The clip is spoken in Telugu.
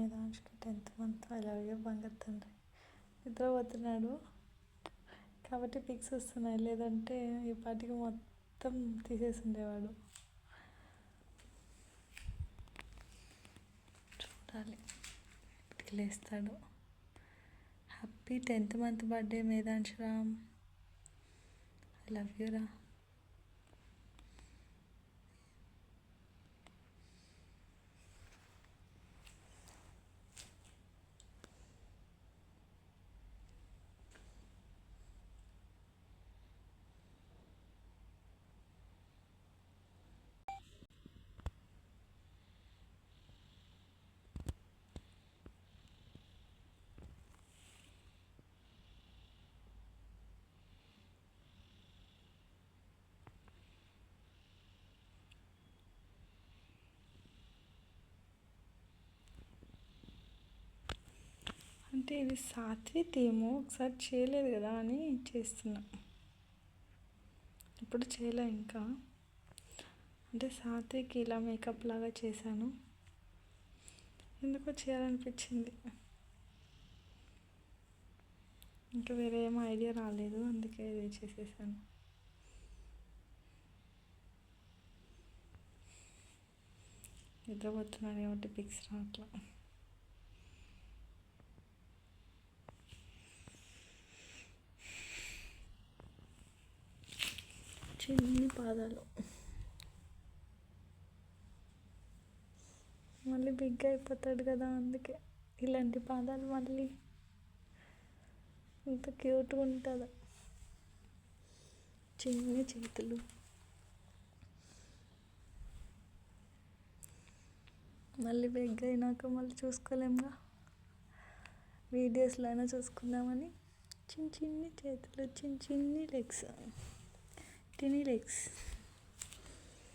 మేధాంష్కి 10th month. I love you బంగారు తండ్రి. నిద్రపోతున్నాడు కాబట్టి పిక్స్ వస్తున్నాయి, లేదంటే ఈ పాటికి మొత్తం తీసేసి ఉండేవాడు. చూడాలి ఇంటికి లేస్తాడు. Happy 10th month birthday Medhansh Ram. I love you రా. అంటే ఇది సాత్విక్ ఏమో ఒకసారి చేయలేదు కదా అని చేస్తున్నా. ఇప్పుడు చేయలే ఇంకా. అంటే సాత్విక్ ఇలా మేకప్ లాగా చేశాను, ఎందుకో చేయాలనిపించింది. ఇంకా వేరే ఏమో ఐడియా రాలేదు, అందుకే ఇది చేసేసాను. నిద్రపోతున్నాను కాబట్టి పిక్స్ రావట్లా. చిన్ని పాదాలు మళ్ళీ బిగ్గా అయిపోతాడు కదా, అందుకే ఇలాంటి పాదాలు మళ్ళీ ఇంత క్యూట్గా ఉంటుందా. చిన్ని చేతులు మళ్ళీ బిగ్గా అయినాక మళ్ళీ చూసుకోలేముగా, వీడియోస్లో అయినా చూసుకుందామని. చిన్ని చిన్ని చేతులు, చిన్ని చిన్ని లెగ్స్, టినీ లెగ్స్.